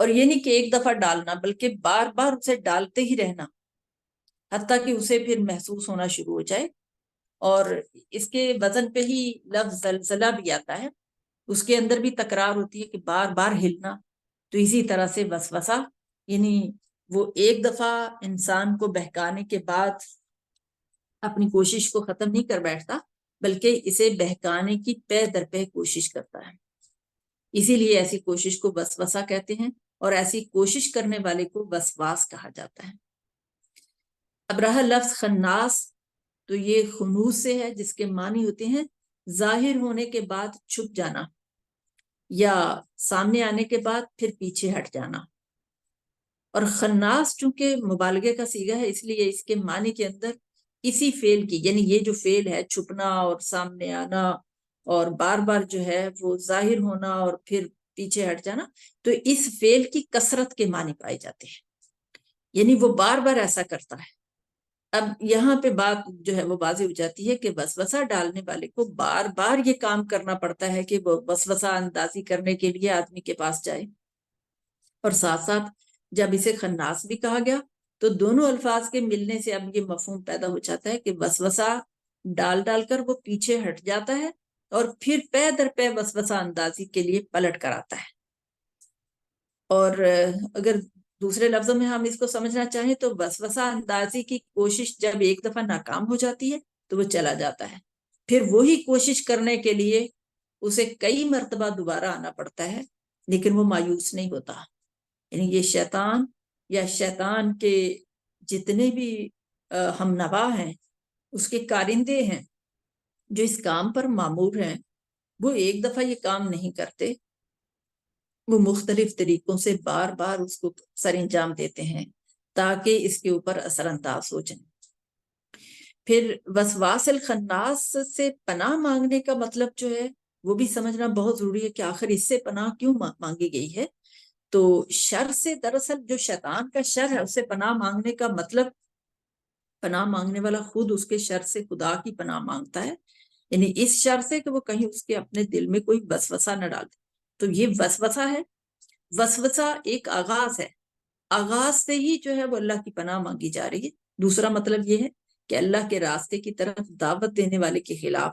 اور یہ نہیں کہ ایک دفعہ ڈالنا، بلکہ بار بار اسے ڈالتے ہی رہنا، حتیٰ کہ اسے پھر محسوس ہونا شروع ہو جائے۔ اور اس کے وزن پہ ہی لفظ زلزلہ بھی آتا ہے، اس کے اندر بھی تکرار ہوتی ہے کہ بار بار ہلنا۔ تو اسی طرح سے وسوسہ، یعنی وہ ایک دفعہ انسان کو بہکانے کے بعد اپنی کوشش کو ختم نہیں کر بیٹھتا، بلکہ اسے بہکانے کی پے در پے کوشش کرتا ہے۔ اسی لیے ایسی کوشش کو وسوسہ کہتے ہیں، اور ایسی کوشش کرنے والے کو وسواس کہا جاتا ہے۔ اب رہا لفظ خناس، تو یہ خنوس سے ہے، جس کے معنی ہوتے ہیں ظاہر ہونے کے بعد چھپ جانا، یا سامنے آنے کے بعد پھر پیچھے ہٹ جانا۔ اور خناس چونکہ مبالغے کا صیغہ ہے، اس لیے اس کے معنی کے اندر اسی فعل کی، یعنی یہ جو فعل ہے چھپنا اور سامنے آنا اور بار بار جو ہے وہ ظاہر ہونا اور پھر پیچھے ہٹ جانا، تو اس فعل کی کثرت کے معنی پائے جاتے ہیں، یعنی وہ بار بار ایسا کرتا ہے۔ اب یہاں پہ بات جو ہے وہ واضح ہو جاتی ہے کہ وسوسہ ڈالنے والے کو بار بار یہ کام کرنا پڑتا ہے کہ وہ وسوسہ اندازی کرنے کے لیے آدمی کے پاس جائے۔ اور ساتھ ساتھ جب اسے خناس بھی کہا گیا تو دونوں الفاظ کے ملنے سے اب یہ مفہوم پیدا ہو جاتا ہے کہ وسوسہ ڈال ڈال کر وہ پیچھے ہٹ جاتا ہے اور پھر پے در پے وسوسہ اندازی کے لیے پلٹ کر آتا ہے۔ اور اگر دوسرے لفظوں میں ہم اس کو سمجھنا چاہیں تو وسوسہ اندازی کی کوشش جب ایک دفعہ ناکام ہو جاتی ہے تو وہ چلا جاتا ہے، پھر وہی کوشش کرنے کے لیے اسے کئی مرتبہ دوبارہ آنا پڑتا ہے، لیکن وہ مایوس نہیں ہوتا۔ یعنی یہ شیطان یا شیطان کے جتنے بھی ہم نوا ہیں، اس کے کارندے ہیں جو اس کام پر مامور ہیں، وہ ایک دفعہ یہ کام نہیں کرتے، وہ مختلف طریقوں سے بار بار اس کو سر انجام دیتے ہیں تاکہ اس کے اوپر اثر انداز ہو جائیں۔ پھر وسواس الخناس سے پناہ مانگنے کا مطلب جو ہے وہ بھی سمجھنا بہت ضروری ہے کہ آخر اس سے پناہ کیوں مانگی گئی ہے۔ تو شر سے، دراصل جو شیطان کا شر ہے، اس سے پناہ مانگنے کا مطلب پناہ مانگنے والا خود اس کے شر سے خدا کی پناہ مانگتا ہے، یعنی اس شر سے کہ وہ کہیں اس کے اپنے دل میں کوئی وسوسہ نہ ڈال دے۔ تو یہ وسوسہ ہے، وسوسہ ایک آغاز ہے، آغاز سے ہی جو ہے وہ اللہ کی پناہ مانگی جا رہی ہے۔ دوسرا مطلب یہ ہے کہ اللہ کے راستے کی طرف دعوت دینے والے کے خلاف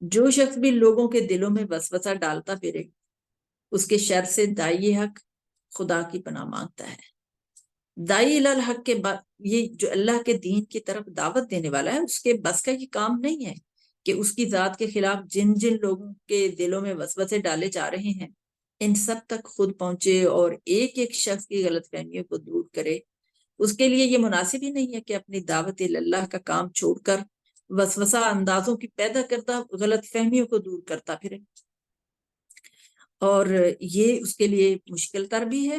جو شخص بھی لوگوں کے دلوں میں وسوسہ ڈالتا پھرے، اس کے شر سے داعی حق خدا کی پناہ مانگتا ہے۔ داعی الحق کے بعد یہ جو اللہ کے دین کی طرف دعوت دینے والا ہے، اس کے بس کا یہ کام نہیں ہے کہ اس کی ذات کے خلاف جن جن لوگوں کے دلوں میں وسوسے ڈالے جا رہے ہیں ان سب تک خود پہنچے اور ایک ایک شخص کی غلط فہمیوں کو دور کرے۔ اس کے لیے یہ مناسب ہی نہیں ہے کہ اپنی دعوت اللہ کا کام چھوڑ کر وسوسہ اندازوں کی پیدا کرتا غلط فہمیوں کو دور کرتا پھرے، اور یہ اس کے لیے مشکل تر بھی ہے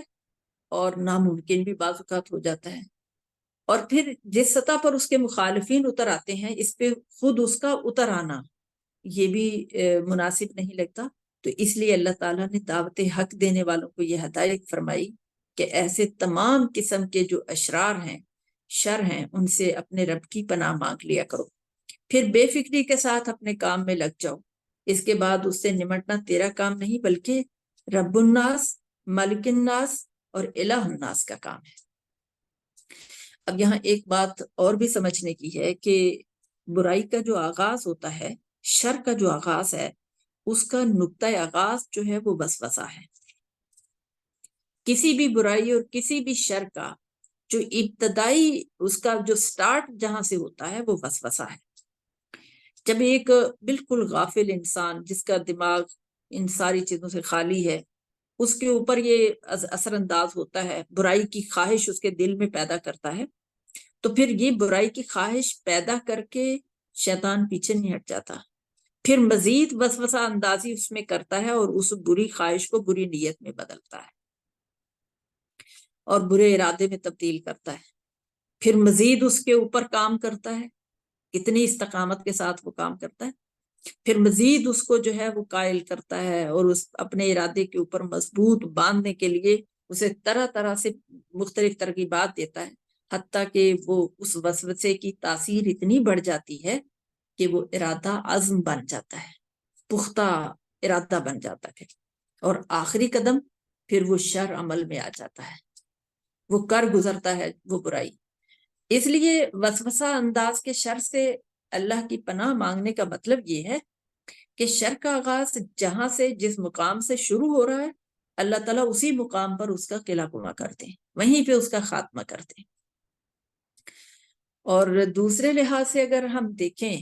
اور ناممکن بھی بعض اوقات ہو جاتا ہے۔ اور پھر جس سطح پر اس کے مخالفین اتر آتے ہیں، اس پہ خود اس کا اتر آنا یہ بھی مناسب نہیں لگتا۔ تو اس لیے اللہ تعالیٰ نے دعوت حق دینے والوں کو یہ ہدایت فرمائی کہ ایسے تمام قسم کے جو اشرار ہیں، شر ہیں، ان سے اپنے رب کی پناہ مانگ لیا کرو، پھر بے فکری کے ساتھ اپنے کام میں لگ جاؤ۔ اس کے بعد اس سے نمٹنا تیرا کام نہیں، بلکہ رب الناس، ملک الناس اور الہ الناس کا کام ہے۔ اب یہاں ایک بات اور بھی سمجھنے کی ہے کہ برائی کا جو آغاز ہوتا ہے، شر کا جو آغاز ہے، اس کا نقطۂ آغاز جو ہے وہ وسوسہ ہے۔ کسی بھی برائی اور کسی بھی شر کا جو ابتدائی اس کا جو سٹارٹ جہاں سے ہوتا ہے وہ وسوسہ ہے۔ جب ایک بالکل غافل انسان جس کا دماغ ان ساری چیزوں سے خالی ہے، اس کے اوپر یہ اثر انداز ہوتا ہے، برائی کی خواہش اس کے دل میں پیدا کرتا ہے، تو پھر یہ برائی کی خواہش پیدا کر کے شیطان پیچھے نہیں ہٹ جاتا، پھر مزید وسوسہ اندازی اس میں کرتا ہے اور اس بری خواہش کو بری نیت میں بدلتا ہے اور برے ارادے میں تبدیل کرتا ہے، پھر مزید اس کے اوپر کام کرتا ہے، کتنی استقامت کے ساتھ وہ کام کرتا ہے، پھر مزید اس کو جو ہے وہ قائل کرتا ہے اور اس اپنے ارادے کے اوپر مضبوط باندھنے کے لیے اسے طرح طرح سے مختلف ترغیبات دیتا ہے، حتیٰ کہ وہ اس وسوسے کی تاثیر اتنی بڑھ جاتی ہے کہ وہ ارادہ عزم بن جاتا ہے، پختہ ارادہ بن جاتا ہے، اور آخری قدم پھر وہ شر عمل میں آ جاتا ہے، وہ کر گزرتا ہے وہ برائی۔ اس لیے وسوسہ انداز کے شر سے اللہ کی پناہ مانگنے کا مطلب یہ ہے کہ شر کا آغاز جہاں سے جس مقام سے شروع ہو رہا ہے، اللہ تعالیٰ اسی مقام پر اس کا قلع کما کرتے ہیں، وہیں پہ اس کا خاتمہ کرتے ہیں۔ اور دوسرے لحاظ سے اگر ہم دیکھیں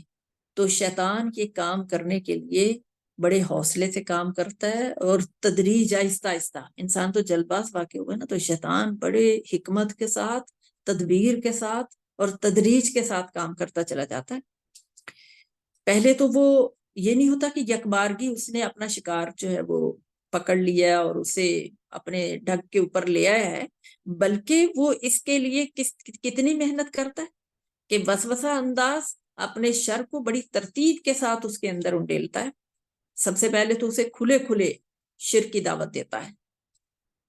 تو شیطان کے کام کرنے کے لیے بڑے حوصلے سے کام کرتا ہے، اور تدریج آہستہ آہستہ، انسان تو جلد باز واقع ہوئے نا، تو شیطان بڑے حکمت کے ساتھ، تدبیر کے ساتھ اور تدریج کے ساتھ کام کرتا چلا جاتا ہے۔ پہلے تو وہ یہ نہیں ہوتا کہ یک بارگی اس نے اپنا شکار جو ہے وہ پکڑ لیا اور اسے اپنے ڈھگ کے اوپر لے آیا ہے، بلکہ وہ اس کے لیے کتنی محنت کرتا ہے کہ وسوسہ انداز اپنے شر کو بڑی ترتیب کے ساتھ اس کے اندر انڈیلتا ہے۔ سب سے پہلے تو اسے کھلے کھلے شرک کی دعوت دیتا ہے،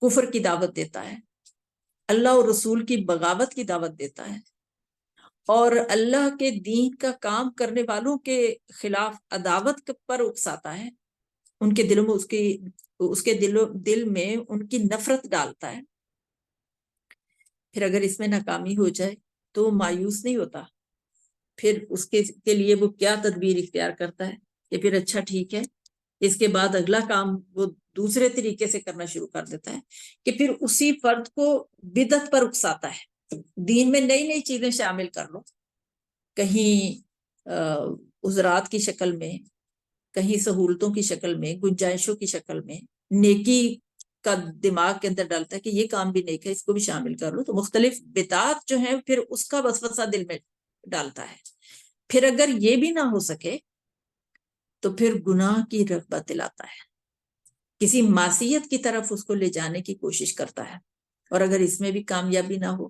کفر کی دعوت دیتا ہے، اللہ اور رسول کی بغاوت کی دعوت دیتا ہے، اور اللہ کے دین کا کام کرنے والوں کے خلاف عداوت پر اکساتا ہے، ان کے دلوں میں اس کے دل میں ان کی نفرت ڈالتا ہے۔ پھر اگر اس میں ناکامی ہو جائے تو وہ مایوس نہیں ہوتا، پھر اس کے لیے وہ کیا تدبیر اختیار کرتا ہے کہ پھر اچھا ٹھیک ہے، اس کے بعد اگلا کام وہ دوسرے طریقے سے کرنا شروع کر دیتا ہے کہ پھر اسی فرد کو بدعت پر اکساتا ہے، دین میں نئی نئی چیزیں شامل کر لو، کہیں عذرات کی شکل میں، کہیں سہولتوں کی شکل میں، گنجائشوں کی شکل میں، نیکی کا دماغ کے اندر ڈالتا ہے کہ یہ کام بھی نیک ہے، اس کو بھی شامل کر لو، تو مختلف بدعات جو ہیں پھر اس کا وسوسہ دل میں ڈالتا ہے۔ پھر اگر یہ بھی نہ ہو سکے تو پھر گناہ کی رغبت دلاتا ہے، کسی معصیت کی طرف اس کو لے جانے کی کوشش کرتا ہے، اور اگر اس میں بھی کامیابی نہ ہو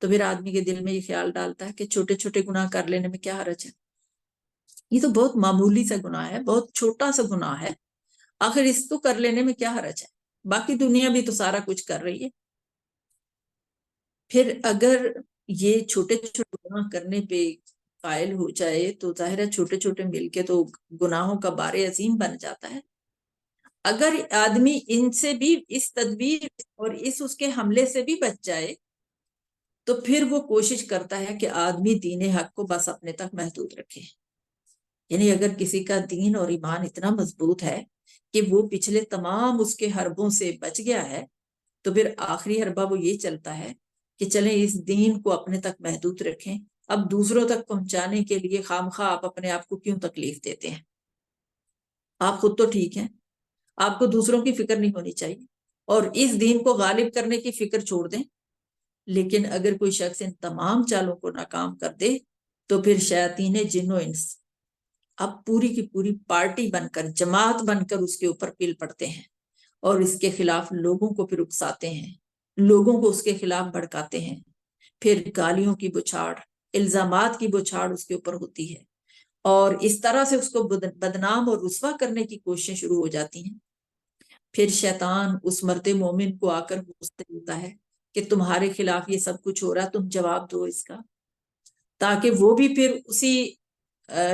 تو پھر آدمی کے دل میں یہ خیال ڈالتا ہے کہ چھوٹے چھوٹے گناہ کر لینے میں کیا حرج ہے، یہ تو بہت معمولی سا گناہ ہے، بہت چھوٹا سا گناہ ہے، آخر اس کو کر لینے میں کیا حرج ہے، باقی دنیا بھی تو سارا کچھ کر رہی ہے۔ پھر اگر یہ چھوٹے چھوٹے گناہ کرنے پہ قائل ہو جائے تو ظاہر ہے چھوٹے چھوٹے مل کے تو گناہوں کا بار عظیم بن جاتا ہے۔ اگر آدمی ان سے بھی، اس تدبیر اور اس کے حملے سے بھی بچ جائے تو پھر وہ کوشش کرتا ہے کہ آدمی دین حق کو بس اپنے تک محدود رکھے، یعنی اگر کسی کا دین اور ایمان اتنا مضبوط ہے کہ وہ پچھلے تمام اس کے حربوں سے بچ گیا ہے، تو پھر آخری حربہ وہ یہ چلتا ہے کہ چلیں اس دین کو اپنے تک محدود رکھیں، اب دوسروں تک پہنچانے کے لیے خامخواہ آپ اپنے آپ کو کیوں تکلیف دیتے ہیں، آپ خود تو ٹھیک ہیں، آپ کو دوسروں کی فکر نہیں ہونی چاہیے، اور اس دین کو غالب کرنے کی فکر چھوڑ دیں۔ لیکن اگر کوئی شخص ان تمام چالوں کو ناکام کر دے تو پھر شیاطین جن و انس اب پوری کی پوری پارٹی بن کر، جماعت بن کر اس کے اوپر پل پڑتے ہیں، اور اس کے خلاف لوگوں کو پھر اکساتے ہیں، لوگوں کو اس کے خلاف بھڑکاتے ہیں، پھر گالیوں کی بچھاڑ، الزامات کی بچھاڑ اس کے اوپر ہوتی ہے، اور اس طرح سے اس کو بدنام اور رسوا کرنے کی کوششیں شروع ہو جاتی ہیں۔ پھر شیطان اس مرد مومن کو آ کر پوچھتے ہوتا ہے کہ تمہارے خلاف یہ سب کچھ ہو رہا، تم جواب دو اس کا، تاکہ وہ بھی پھر اسی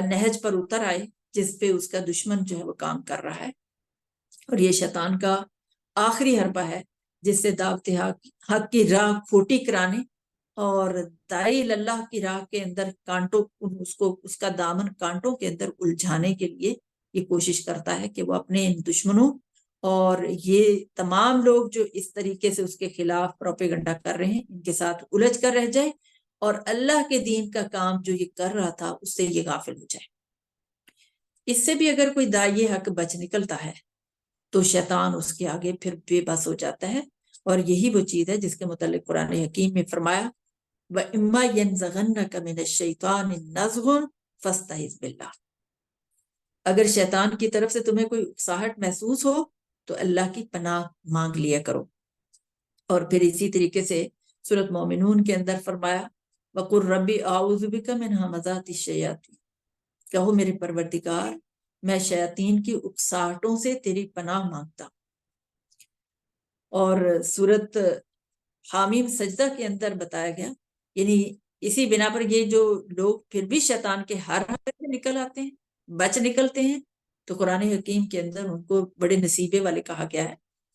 نہج پر اتر آئے جس پہ اس کا دشمن جو ہے وہ کام کر رہا ہے۔ اور یہ شیطان کا آخری حربہ ہے جس سے دعوت حق کی راہ کھوٹی کرانے اور داعی اللہ کی راہ کے اندر کانٹوں، اس کا دامن کانٹوں کے اندر الجھانے کے لیے یہ کوشش کرتا ہے کہ وہ اپنے ان دشمنوں اور یہ تمام لوگ جو اس طریقے سے اس کے خلاف پروپیگنڈا کر رہے ہیں، ان کے ساتھ الجھ کر رہ جائے، اور اللہ کے دین کا کام جو یہ کر رہا تھا اس سے یہ غافل ہو جائے۔ اس سے بھی اگر کوئی داعی حق بچ نکلتا ہے تو شیطان اس کے آگے پھر بے بس ہو جاتا ہے، اور یہی وہ چیز ہے جس کے متعلق قرآن حکیم میں فرمایا وَإِمَّا يَنزَغَنَّكَ مِنَ الشَّيْطَانِ نَزْغٌ فَاسْتَعِذْ بِاللَّهِ، اگر شیطان کی طرف سے تمہیں کوئی اکساہٹ محسوس ہو تو اللہ کی پناہ مانگ لیا کرو۔ اور پھر اسی طریقے سے سورۃ مومنون کے اندر فرمایا وَقُلْ رَبِّ أَعُوذُ بِكَ مِنْ ہَمَزَاتِ الشَّيَاطِينِ، کہو میرے پروردگار میں شیاطین کی اکساہٹوں سے تیری پناہ مانگتا ہوں۔ اور سورۃ حامیم سجدہ کے اندر بتایا گیا، یعنی اسی بنا پر یہ جو لوگ پھر بھی شیطان کے ہر حملے سے نکل آتے ہیں، بچ نکلتے ہیں، تو قرآن حکیم کے اندر ان کو بڑے نصیبے والے کہا گیا ہے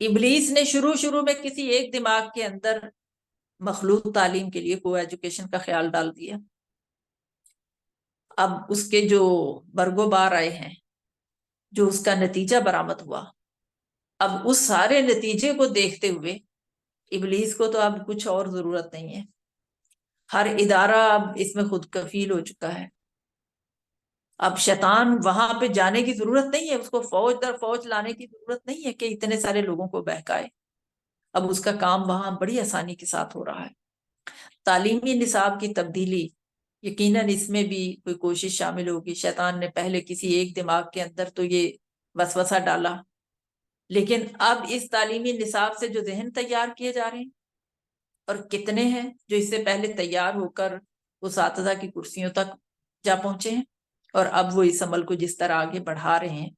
ابلیس نے شروع میں کسی ایک دماغ کے اندر مخلوط تعلیم کے لیے کو ایجوکیشن کا خیال ڈال دیا. اب اس کے جو برگو بار آئے ہیں، جو اس کا نتیجہ برآمد ہوا، اب اس سارے نتیجے کو دیکھتے ہوئے ابلیس کو تو اب کچھ اور ضرورت نہیں ہے. ہر ادارہ اب اس میں خود کفیل ہو چکا ہے. اب شیطان وہاں پہ جانے کی ضرورت نہیں ہے، اس کو فوج در فوج لانے کی ضرورت نہیں ہے کہ اتنے سارے لوگوں کو بہکائے. اب اس کا کام وہاں بڑی آسانی کے ساتھ ہو رہا ہے. تعلیمی نصاب کی تبدیلی، یقیناً اس میں بھی کوئی کوشش شامل ہوگی. شیطان نے پہلے کسی ایک دماغ کے اندر تو یہ وسوسہ ڈالا، لیکن اب اس تعلیمی نصاب سے جو ذہن تیار کیے جا رہے ہیں، اور کتنے ہیں جو اس سے پہلے تیار ہو کر اساتذہ کی کرسیوں تک جا پہنچے ہیں، اور اب وہ اس عمل کو جس طرح آگے بڑھا رہے ہیں،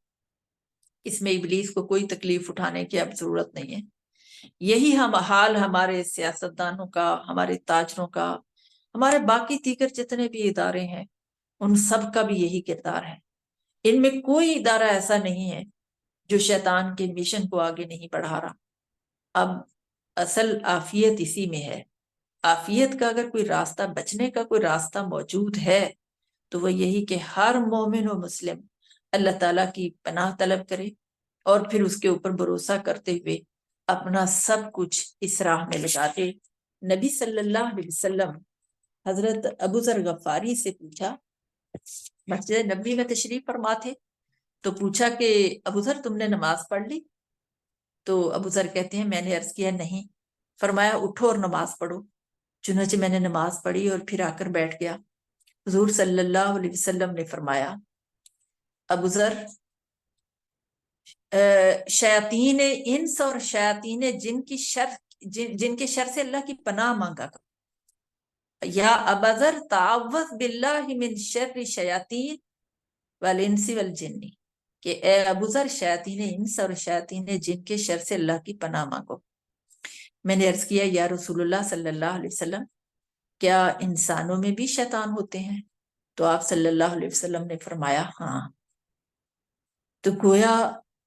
اس میں ابلیس کو کوئی تکلیف اٹھانے کی اب ضرورت نہیں ہے. یہی حال ہمارے سیاستدانوں کا، ہمارے تاجروں کا، ہمارے باقی دیگر جتنے بھی ادارے ہیں، ان سب کا بھی یہی کردار ہے. ان میں کوئی ادارہ ایسا نہیں ہے جو شیطان کے مشن کو آگے نہیں بڑھا رہا. اب اصل عافیت اسی میں ہے. عافیت کا اگر کوئی راستہ، بچنے کا کوئی راستہ موجود ہے، تو وہ یہی کہ ہر مومن و مسلم اللہ تعالیٰ کی پناہ طلب کرے، اور پھر اس کے اوپر بھروسہ کرتے ہوئے اپنا سب کچھ اس راہ میں لگا دے. نبی صلی اللہ علیہ وسلم حضرت ابو ذر غفاری سے پوچھا، مسجد نبوی میں تشریف فرما تھے، تو پوچھا کہ ابو ذر تم نے نماز پڑھ لی؟ تو ابو ذر کہتے ہیں میں نے عرض کیا نہیں. فرمایا اٹھو اور نماز پڑھو. چنانچہ میں نے نماز پڑھی اور پھر آ کر بیٹھ گیا. حضور صلی اللہ علیہ وسلم نے فرمایا ابو ذر، شیاطین انس اور شیاطین جن کے شر سے اللہ کی پناہ مانگا کرو. یا ابا ذر تعوذ باللہ من شر شیاطین والانس والجن، کہ اے ابو ذر شیاطین انس اور شیاطین جن کے شر سے اللہ کی پناہ مانگو. میں نے عرض کیا یا رسول اللہ صلی اللہ علیہ وسلم، کیا انسانوں میں بھی شیطان ہوتے ہیں؟ تو آپ صلی اللہ علیہ وسلم نے فرمایا ہاں. تو گویا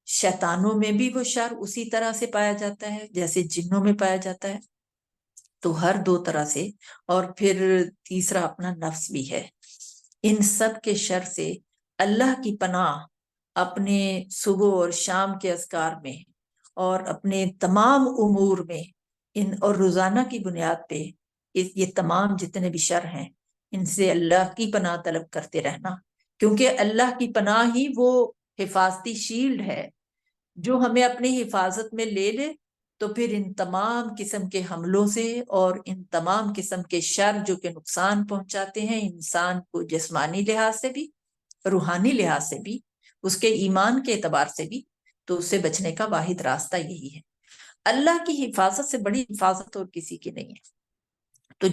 شیطانوں میں بھی وہ شر اسی طرح سے پایا جاتا ہے جیسے جنوں میں پایا جاتا ہے. تو ہر دو طرح سے، اور پھر تیسرا اپنا نفس بھی ہے. ان سب کے شر سے اللہ کی پناہ اپنے صبح اور شام کے اذکار میں، اور اپنے تمام امور میں، اور روزانہ کی بنیاد پہ یہ تمام جتنے بھی شر ہیں، ان سے اللہ کی پناہ طلب کرتے رہنا. کیونکہ اللہ کی پناہ ہی وہ حفاظتی شیلڈ ہے جو ہمیں اپنی حفاظت میں لے لے. تو پھر ان تمام قسم کے حملوں سے اور ان تمام قسم کے شر جو کہ نقصان پہنچاتے ہیں انسان کو، جسمانی لحاظ سے بھی، روحانی لحاظ سے بھی، اس کے ایمان کے اعتبار سے بھی، تو اس سے بچنے کا واحد راستہ یہی ہے. اللہ کی حفاظت سے بڑی حفاظت اور کسی کی نہیں ہے. تو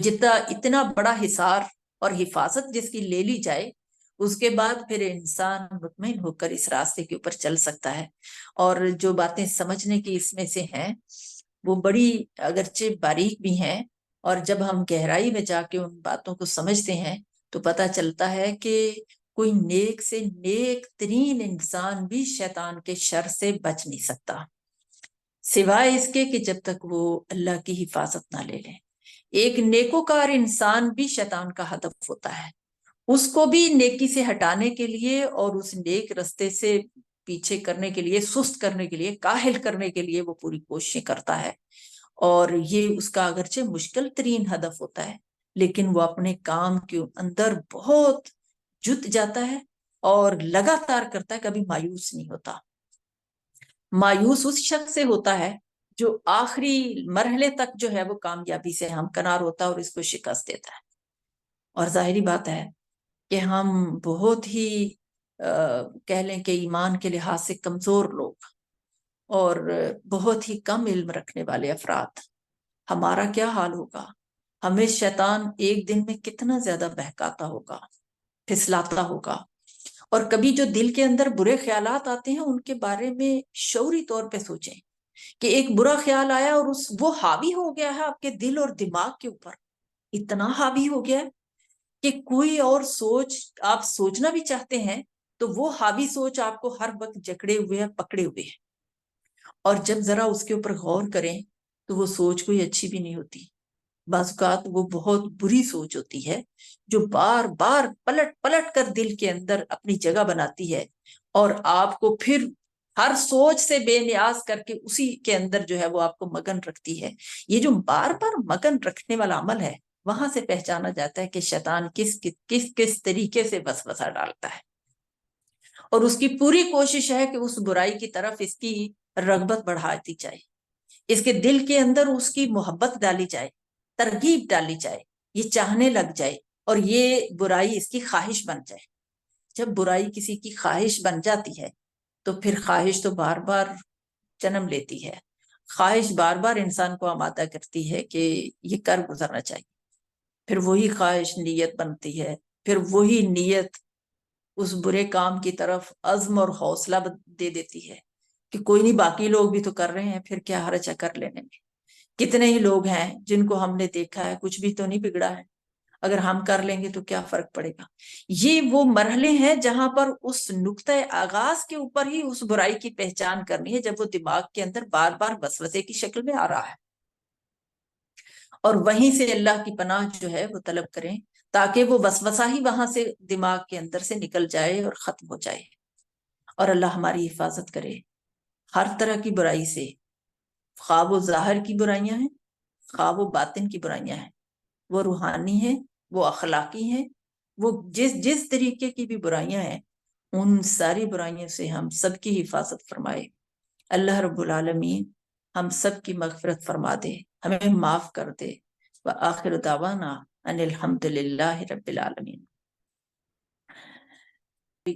اتنا بڑا حصار اور حفاظت جس کی لے لی جائے، اس کے بعد پھر انسان مطمئن ہو کر اس راستے کے اوپر چل سکتا ہے. اور جو باتیں سمجھنے کی اس میں سے ہیں، وہ بڑی اگرچہ باریک بھی ہیں، اور جب ہم گہرائی میں جا کے ان باتوں کو سمجھتے ہیں تو پتہ چلتا ہے کہ کوئی نیک سے نیک ترین انسان بھی شیطان کے شر سے بچ نہیں سکتا، سوائے اس کے کہ جب تک وہ اللہ کی حفاظت نہ لے لیں. ایک نیکوکار انسان بھی شیطان کا ہدف ہوتا ہے. اس کو بھی نیکی سے ہٹانے کے لیے اور اس نیک رستے سے پیچھے کرنے کے لیے، سست کرنے کے لیے، کاہل کرنے کے لیے وہ پوری کوششیں کرتا ہے. اور یہ اس کا اگرچہ مشکل ترین ہدف ہوتا ہے، لیکن وہ اپنے کام کے اندر بہت جت جاتا ہے اور لگاتار کرتا ہے، کبھی مایوس نہیں ہوتا. مایوس اس شخص سے ہوتا ہے جو آخری مرحلے تک جو ہے وہ کامیابی سے ہمکنار ہوتا ہے اور اس کو شکست دیتا ہے. اور ظاہری بات ہے کہ ہم بہت ہی کہہ لیں کہ ایمان کے لحاظ سے کمزور لوگ اور بہت ہی کم علم رکھنے والے افراد، ہمارا کیا حال ہوگا؟ ہمیں شیطان ایک دن میں کتنا زیادہ بہکاتا ہوگا، پھسلاتا ہوگا. اور کبھی جو دل کے اندر برے خیالات آتے ہیں ان کے بارے میں شعوری طور پہ سوچیں کہ ایک برا خیال آیا اور وہ حاوی ہو گیا ہے آپ کے دل اور دماغ کے اوپر، اتنا حاوی ہو گیا ہے کہ کوئی اور سوچ آپ سوچنا بھی چاہتے ہیں تو وہ حاوی سوچ آپ کو ہر وقت جکڑے ہوئے ہے، پکڑے ہوئے ہے. اور جب ذرا اس کے اوپر غور کریں تو وہ سوچ کوئی اچھی بھی نہیں ہوتی. بعض اوقات وہ بہت بری سوچ ہوتی ہے جو بار بار پلٹ پلٹ کر دل کے اندر اپنی جگہ بناتی ہے اور آپ کو پھر ہر سوچ سے بے نیاز کر کے اسی کے اندر جو ہے وہ آپ کو مگن رکھتی ہے. یہ جو بار بار مگن رکھنے والا عمل ہے وہاں سے پہچانا جاتا ہے کہ شیطان کس طریقے سے وسوسہ ڈالتا ہے. اور اس کی پوری کوشش ہے کہ اس برائی کی طرف اس کی رغبت بڑھاتی جائے، اس کے دل کے اندر اس کی محبت ڈالی جائے، ترغیب ڈالی جائے، یہ چاہنے لگ جائے اور یہ برائی اس کی خواہش بن جائے. جب برائی کسی کی خواہش بن جاتی ہے تو پھر خواہش تو بار بار جنم لیتی ہے. خواہش بار بار انسان کو آمادہ کرتی ہے کہ یہ کر گزرنا چاہیے. پھر وہی خواہش نیت بنتی ہے، پھر وہی نیت اس برے کام کی طرف عزم اور حوصلہ دے دیتی ہے کہ کوئی نہیں، باقی لوگ بھی تو کر رہے ہیں، پھر کیا حرج ہے کر لینے میں. کتنے ہی لوگ ہیں جن کو ہم نے دیکھا ہے کچھ بھی تو نہیں بگڑا ہے، اگر ہم کر لیں گے تو کیا فرق پڑے گا. یہ وہ مرحلے ہیں جہاں پر اس نقطۂ آغاز کے اوپر ہی اس برائی کی پہچان کرنی ہے جب وہ دماغ کے اندر بار بار وسوسے کی شکل میں آ رہا ہے، اور وہیں سے اللہ کی پناہ جو ہے وہ طلب کریں تاکہ وہ وسوسہ ہی وہاں سے دماغ کے اندر سے نکل جائے اور ختم ہو جائے. اور اللہ ہماری حفاظت کرے ہر طرح کی برائی سے، خواہ وہ ظاہر کی برائیاں ہیں، خواہ وہ باطن کی برائیاں ہیں، وہ روحانی ہیں، وہ اخلاقی ہیں، وہ جس طریقے کی بھی برائیاں ہیں، ان ساری برائیوں سے ہم سب کی حفاظت فرمائے. اللہ رب العالمین ہم سب کی مغفرت فرما دے، ہمیں معاف کر دے. وآخر دعوانا ان الحمد للہ رب العالمین.